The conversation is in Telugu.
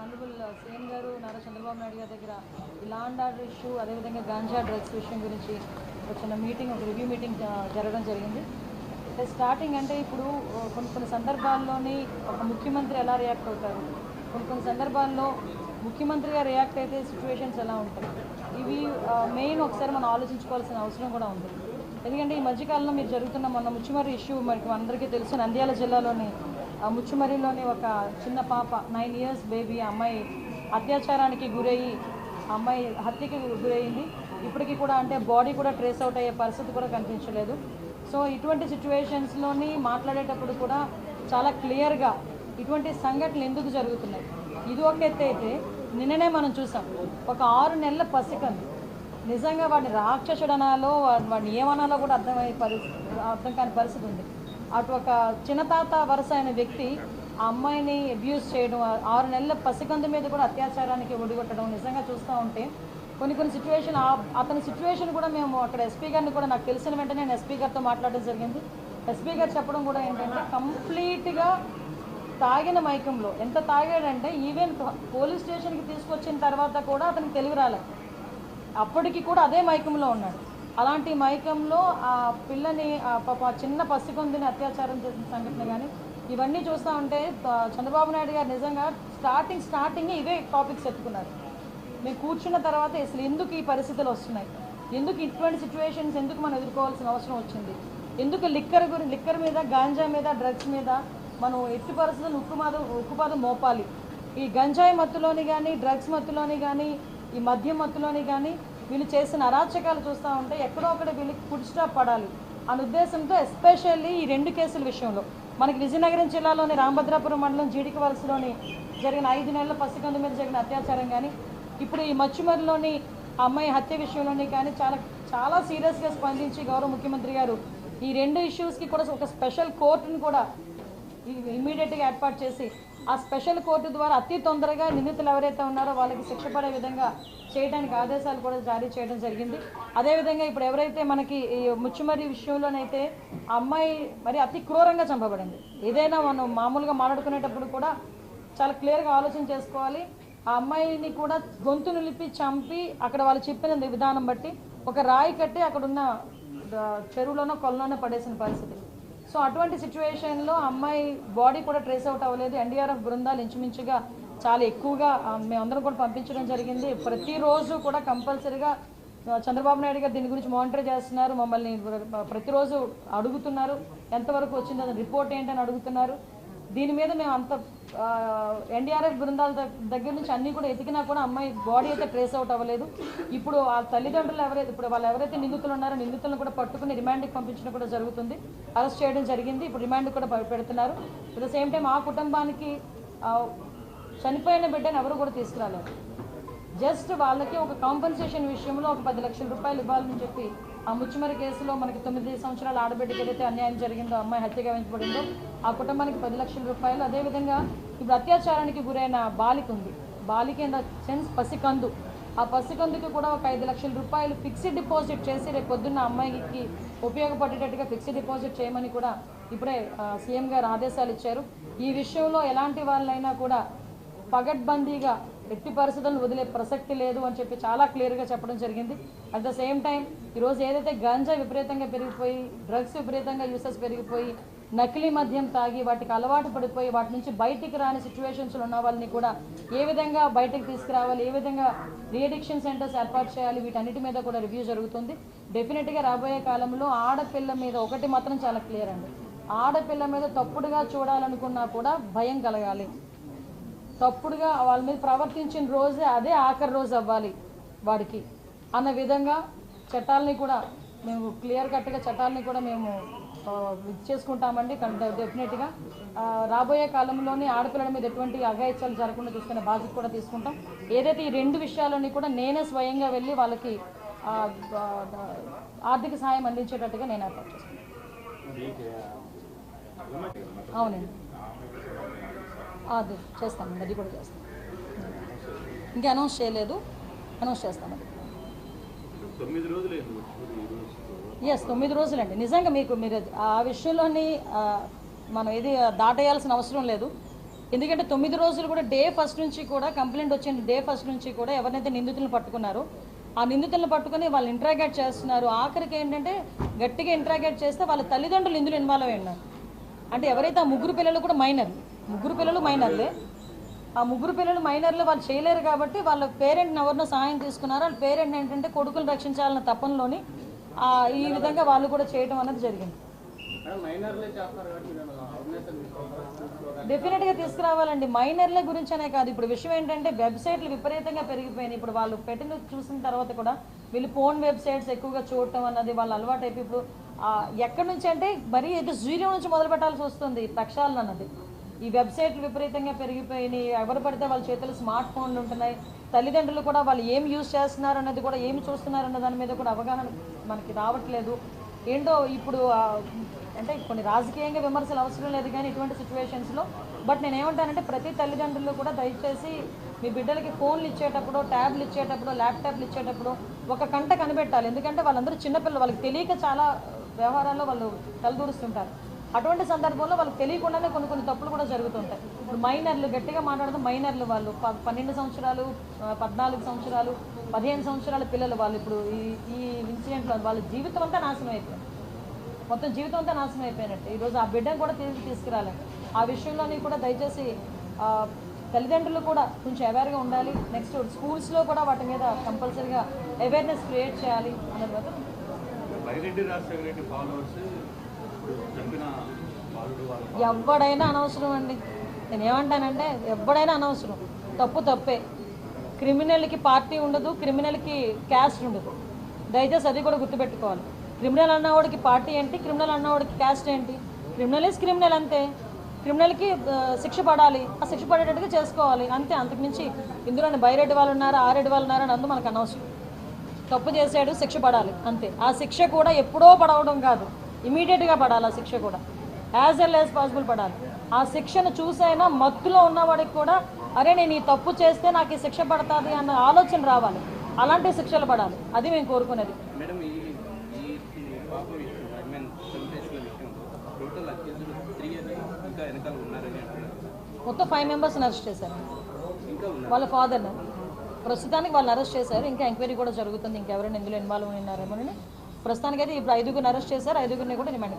ఆనరబుల్ సీఎం గారు నారా చంద్రబాబు నాయుడు గారి దగ్గర ఈ లా అండ్ ఆర్డర్ ఇష్యూ అదేవిధంగా గాంజా డ్రగ్స్ విషయం గురించి ఒక చిన్న మీటింగ్, ఒక రివ్యూ మీటింగ్ జరగడం జరిగింది. స్టార్టింగ్ అంటే ఇప్పుడు కొన్ని సందర్భాల్లోని ఒక ముఖ్యమంత్రి ఎలా రియాక్ట్ అవుతారు, కొన్ని సందర్భాల్లో ముఖ్యమంత్రిగా రియాక్ట్ అయితే సిచ్యువేషన్స్ ఎలా ఉంటాయి, ఇవి మెయిన్ ఒకసారి మనం ఆలోచించుకోవాల్సిన అవసరం కూడా ఉంది. ఎందుకంటే ఈ మధ్యకాలంలో మీరు జరుగుతున్న మొన్న ముచ్చుమర్రి ఇష్యూ మనకి అందరికీ తెలుసు. నంద్యాల జిల్లాలోని ముచ్చుమర్రిలోని ఒక చిన్న పాప 9 years బేబీ అమ్మాయి అత్యాచారానికి గురయ్యి అమ్మాయి హత్యకి గురయ్యింది. ఇప్పటికీ కూడా అంటే బాడీ కూడా ట్రేస్ అవుట్ అయ్యే పరిస్థితి కూడా కనిపించలేదు. సో ఇటువంటి సిచ్యువేషన్స్లోని మాట్లాడేటప్పుడు కూడా చాలా క్లియర్గా ఇటువంటి సంఘటనలు ఎందుకు జరుగుతున్నాయి, ఇది ఒక ఎత్తు అయితే నిన్ననే మనం చూసాం ఒక 6 నెలల పసికందు నిజంగా వాడిని రాక్షసుడు అనాలో వాడిని ఏమనాలో కూడా అర్థం కాని పరిస్థితి ఉంది. అటు ఒక చిన్నతాత వరుస అయిన వ్యక్తి ఆ అమ్మాయిని అబ్యూస్ చేయడం, 6 నెలల పసికందు మీద కూడా అత్యాచారానికి ఒడిగొట్టడం నిజంగా చూస్తూ ఉంటే కొన్ని సిచ్యువేషన్ అతని సిచ్యువేషన్ కూడా మేము అక్కడ ఎస్పీ గారిని కూడా నాకు తెలిసిన వెంటనే నేను ఎస్పీ గారితో మాట్లాడడం జరిగింది. ఎస్పీ గారు చెప్పడం కూడా ఏంటంటే కంప్లీట్గా తాగిన మైకంలో, ఎంత తాగాడంటే ఈవెన్ పోలీస్ స్టేషన్కి తీసుకొచ్చిన తర్వాత కూడా అతనికి తెలివి రాలేదు, అప్పటికి కూడా అదే మైకంలో ఉన్నాడు. అలాంటి మైకంలో ఆ పిల్లని పాప చిన్న పసికొందిని అత్యాచారం చేసిన సంఘటన కానీ ఇవన్నీ చూస్తూ ఉంటే చంద్రబాబు నాయుడు గారు నిజంగా స్టార్టింగ్ ఇవే టాపిక్స్ ఎత్తుకున్నారు. మేము కూర్చున్న తర్వాత అసలు ఎందుకు ఈ పరిస్థితులు వస్తున్నాయి, ఎందుకు ఇటువంటి సిచ్యువేషన్స్ ఎందుకు మనం ఎదుర్కోవాల్సిన అవసరం వచ్చింది, ఎందుకు లిక్కర్ మీద, గాంజా మీద, డ్రగ్స్ మీద మనం ఎట్టి పరిస్థితులు ఉక్కుపాదం మోపాలి. ఈ గంజాయి మత్తులోని కానీ, డ్రగ్స్ మత్తులోని కానీ, ఈ మద్యం మత్తులోని కానీ వీళ్ళు చేసిన అరాచకాలు చూస్తూ ఉంటే ఎక్కడో ఒకటి వీళ్ళకి ఫుడ్ స్టాప్ పడాలి అనే ఉద్దేశంతో ఎస్పెషల్లీ ఈ 2 కేసుల విషయంలో మనకి విజయనగరం జిల్లాలోని రామభద్రాపురం మండలం జీడికి వలసలోని జరిగిన 5 నెలల పసికందు మీద జరిగిన అత్యాచారం కానీ, ఇప్పుడు ఈ మచ్చుమరిలోని అమ్మాయి హత్య విషయంలోని కానీ చాలా సీరియస్గా స్పందించి గౌరవ ముఖ్యమంత్రి గారు ఈ 2 ఇష్యూస్కి కూడా ఒక స్పెషల్ కోర్టును కూడా ఇమ్మీడియట్గా ఏర్పాటు చేసి ఆ స్పెషల్ కోర్టు ద్వారా అతి తొందరగా నిందితులు ఎవరైతే ఉన్నారో వాళ్ళకి శిక్ష పడే విధంగా చేయడానికి ఆదేశాలు కూడా జారీ చేయడం జరిగింది. అదేవిధంగా ఇప్పుడు ఎవరైతే మనకి ఈ ముచ్చుమర్రి విషయంలోనైతే ఆ అమ్మాయి మరి అతి క్రూరంగా చంపబడింది. ఏదైనా మనం మామూలుగా మాట్లాడుకునేటప్పుడు కూడా చాలా క్లియర్గా ఆలోచన చేసుకోవాలి. ఆ అమ్మాయిని కూడా గొంతు నిలిపి చంపి అక్కడ వాళ్ళు చెప్పిన విధానం బట్టి ఒక రాయి కట్టి అక్కడున్న చెరువులోనో కొలలోనో పడేసిన పరిస్థితి. సో అటువంటి సిచ్యువేషన్లో అమ్మాయి బాడీ కూడా ట్రేస్ అవుట్ అవ్వలేదు. ఎన్డీఆర్ఎఫ్ బృందాలు ఇంచుమించుగా చాలా ఎక్కువగా మేమందరం కూడా పంపించడం జరిగింది. ప్రతిరోజు కూడా కంపల్సరీగా చంద్రబాబు నాయుడు గారు దీని గురించి మానిటర్ చేస్తున్నారు. మమ్మల్ని ప్రతిరోజు అడుగుతున్నారు ఎంతవరకు వచ్చిందో రిపోర్ట్ ఏంటని అడుగుతున్నారు. దీని మీద మేము అంత ఎన్డీఆర్ఎఫ్ బృందాల దగ్గర నుంచి అన్నీ కూడా ఎతికినా కూడా అమ్మాయి బాడీ అయితే ట్రేస్ అవుట్ అవ్వలేదు. ఇప్పుడు ఆ తల్లిదండ్రులు ఎవరైతే నిందితులు ఉన్నారో నిందితులను కూడా పట్టుకుని రిమాండ్కి పంపించడం కూడా జరుగుతుంది. అరెస్ట్ చేయడం జరిగింది. ఇప్పుడు రిమాండ్ కూడా పెడుతున్నారు. అట్ ద సేమ్ టైం ఆ కుటుంబానికి చనిపోయిన బిడ్డను ఎవరు కూడా తీసుకురాలేదు. జస్ట్ వాళ్ళకి ఒక కాంపెన్సేషన్ విషయంలో ఒక 10 లక్షల రూపాయలు ఇవ్వాలని చెప్పి ఆ ముచ్చుమరి కేసులో మనకి 9 సంవత్సరాల ఆడబిడ్డకి ఏదైతే అన్యాయం జరిగిందో, అమ్మాయి హత్యగా వెంచబడిందో ఆ కుటుంబానికి 10 లక్షల రూపాయలు. అదేవిధంగా ఇప్పుడు అత్యాచారానికి గురైన బాలిక ఉంది, బాలిక ఇన్ ద సెన్స్ పసికందు, ఆ పసికందుకి కూడా ఒక 5 లక్షల రూపాయలు ఫిక్స్డ్ డిపాజిట్ చేసి రేపు పొద్దున్న అమ్మాయికి ఉపయోగపడేటట్టుగా ఫిక్స్డ్ డిపాజిట్ చేయమని కూడా ఇప్పుడే సీఎం గారు ఆదేశాలు ఇచ్చారు. ఈ విషయంలో ఎలాంటి వాళ్ళైనా కూడా పగడ్బందీగా ఎట్టి పరిస్థితులను వదిలే ప్రసక్తి లేదు అని చెప్పి చాలా క్లియర్గా చెప్పడం జరిగింది. అట్ ద సేమ్ టైం ఈరోజు ఏదైతే గంజా విపరీతంగా పెరిగిపోయి, డ్రగ్స్ విపరీతంగా యూసెస్ పెరిగిపోయి, నకిలీ మద్యం తాగి వాటికి అలవాటు పడిపోయి వాటి నుంచి బయటికి రాని సిచ్యువేషన్స్లో ఉన్న వాళ్ళని కూడా ఏ విధంగా బయటకు తీసుకురావాలి, ఏ విధంగా రీఅడిక్షన్ సెంటర్స్ ఏర్పాటు చేయాలి, వీటన్నిటి మీద కూడా రివ్యూ జరుగుతుంది. డెఫినెట్గా రాబోయే కాలంలో ఆడపిల్ల మీద ఒకటి మాత్రం చాలా క్లియర్ అండి, ఆడపిల్ల మీద తప్పుడుగా చూడాలనుకున్నా కూడా భయం కలగాలి. తప్పుడుగా వాళ్ళ మీద ప్రవర్తించిన రోజే అదే ఆఖరి రోజు అవ్వాలి వాడికి అన్న విధంగా చట్టాలని కూడా మేము క్లియర్ కట్గా చట్టాలని కూడా మేము చేసుకుంటామండి. డెఫినెట్గా రాబోయే కాలంలోనే ఆడపిల్లల మీద ఎటువంటి అఘాయిత్యాలు జరగకుండా చూసుకునే బాధ్యత కూడా తీసుకుంటాం. ఏదైతే ఈ 2 విషయాలని కూడా నేనే స్వయంగా వెళ్ళి వాళ్ళకి ఆర్థిక సహాయం అందించేటట్టుగా నేను ఏర్పాటు చేసుకుంటాను. అవునండి, అది చేస్తామండి, అది కూడా చేస్తాం. ఇంకా అనౌన్స్ చేయలేదు, అనౌన్స్ చేస్తామండి. 9 రోజులండి. నిజంగా మీరు ఆ విషయంలోని మనం ఏది దాటేయాల్సిన అవసరం లేదు. ఎందుకంటే 9 రోజులు కూడా డే ఫస్ట్ నుంచి కూడా కంప్లైంట్ వచ్చిన డే ఫస్ట్ నుంచి కూడా ఎవరినైతే నిందితులను పట్టుకున్నారో ఆ నిందితులను పట్టుకుని వాళ్ళు ఇంట్రాగేట్ చేస్తున్నారు. ఆఖరికి ఏంటంటే గట్టిగా ఇంట్రాగేట్ చేస్తే వాళ్ళ తల్లిదండ్రులు ఇందులో ఇన్వాల్వ్ అయి ఉన్నారు. అంటే ఎవరైతే ఆ ముగ్గురు పిల్లలు కూడా ముగ్గురు పిల్లలు మైనర్లే. ఆ ముగ్గురు పిల్లలు మైనర్లు వాళ్ళు చేయలేరు కాబట్టి వాళ్ళ పేరెంట్ని ఎవరినో సహాయం తీసుకున్నారు. వాళ్ళ పేరెంట్ ఏంటంటే కొడుకులు రక్షించాలన్న తపనలోని ఈ విధంగా వాళ్ళు కూడా చేయడం అనేది జరిగింది. డెఫినెట్గా తీసుకురావాలండి. మైనర్ల గురించి అనే కాదు, ఇప్పుడు విషయం ఏంటంటే వెబ్సైట్లు విపరీతంగా పెరిగిపోయినాయి. ఇప్పుడు వాళ్ళు పెట్టిన చూసిన తర్వాత కూడా వీళ్ళు ఫోన్ వెబ్సైట్స్ ఎక్కువగా చూడటం అన్నది వాళ్ళ అలవాటు అయిపోయి ఇప్పుడు ఎక్కడి నుంచి అంటే మరీ అయితే జీరో నుంచి మొదలు పెట్టాల్సి వస్తుంది ప్రక్షాళన అన్నది. ఈ వెబ్సైట్లు విపరీతంగా పెరిగిపోయినాయి. ఎవరు పడితే వాళ్ళ చేతులు స్మార్ట్ ఫోన్లు ఉంటున్నాయి. తల్లిదండ్రులు కూడా వాళ్ళు ఏం యూజ్ చేస్తున్నారు అన్నది కూడా ఏమి చూస్తున్నారు అన్న దాని మీద కూడా అవగాహన మనకి రావట్లేదు. ఏంటో ఇప్పుడు అంటే కొన్ని రాజకీయంగా విమర్శలు అవసరం లేదు కానీ ఇటువంటి సిచ్యువేషన్స్లో బట్ నేను ఏమంటానంటే ప్రతి తల్లిదండ్రులు కూడా దయచేసి మీ బిడ్డలకి ఫోన్లు ఇచ్చేటప్పుడు, ట్యాబ్లు ఇచ్చేటప్పుడు, ల్యాప్టాప్లు ఇచ్చేటప్పుడు ఒక కంట కనిపెట్టాలి. ఎందుకంటే వాళ్ళందరూ చిన్నపిల్లలు, వాళ్ళకి తెలియక చాలా వ్యవహారాల్లో వాళ్ళు తలదూరుస్తుంటారు. అటువంటి సందర్భంలో వాళ్ళకి తెలియకుండానే కొన్ని తప్పులు కూడా జరుగుతుంటాయి. ఇప్పుడు మైనర్లు గట్టిగా మాట్లాడడం మైనర్లు వాళ్ళు 12 సంవత్సరాలు, 14 సంవత్సరాలు, 15 సంవత్సరాల పిల్లలు వాళ్ళు ఇప్పుడు ఈ ఇన్సిడెంట్లో వాళ్ళ జీవితం అంతా నాశనం అయిపోయింది. మొత్తం జీవితం అంతా నాశనం అయిపోయినట్టు. ఈరోజు ఆ బిడ్డను కూడా తీసుకురాలి. ఆ విషయంలోని కూడా దయచేసి తల్లిదండ్రులు కూడా కొంచెం అవేర్గా ఉండాలి. నెక్స్ట్ స్కూల్స్లో కూడా వాటి మీద కంపల్సరీగా అవేర్నెస్ క్రియేట్ చేయాలి అన్నది మాత్రం. ఎవడైనా అనవసరం అండి. నేను ఏమంటానంటే ఎవడైనా అనవసరం. తప్పే. క్రిమినల్కి పార్టీ ఉండదు, క్రిమినల్కి క్యాస్ట్ ఉండదు. దయచేసి అది కూడా గుర్తుపెట్టుకోవాలి. క్రిమినల్ అన్నవాడికి పార్టీ ఏంటి, క్రిమినల్ అన్నవాడికి క్యాస్ట్ ఏంటి? క్రిమినల్ ఈజ్ క్రిమినల్ అంతే. క్రిమినల్కి శిక్ష పడాలి, ఆ శిక్ష పడేటట్టుగా చేసుకోవాలి అంతే. అంతకుమించి ఇందులోని బైరెడ్డి వాళ్ళు ఉన్నారు, ఆరెడ్డి వాళ్ళు ఉన్నారు అని అందు మనకు అనవసరం. తప్పు చేశాడు, శిక్ష పడాలి అంతే. ఆ శిక్ష కూడా ఎప్పుడో పడవడం కాదు, ఇమీడియట్గా పడాలి. ఆ శిక్ష కూడా యాజ్ ఎల్ యాజ్ పాసిబుల్ పడాలి. ఆ శిక్షను చూసైనా మత్తులో ఉన్నవాడికి కూడా అరే నేను ఈ తప్పు చేస్తే నాకు ఈ శిక్ష పడుతుంది అన్న ఆలోచన రావాలి. అలాంటి శిక్షలు పడాలి. అది మేము కోరుకునేది. మొత్తం 5 మెంబర్స్ని అరెస్ట్ చేశారు. వాళ్ళ ఫాదర్ని ప్రస్తుతానికి వాళ్ళు అరెస్ట్ చేశారు. ఇంకా ఎంక్వైరీ కూడా జరుగుతుంది. ఇంకెవరైనా ఇందులో ఇన్వాల్వ్ ఉన్నారేమోనని ప్రస్తుతానికి అయితే ఇప్పుడు 5గురిని అరెస్ట్ చేశారు. 5గురిని కూడా రిమాండ్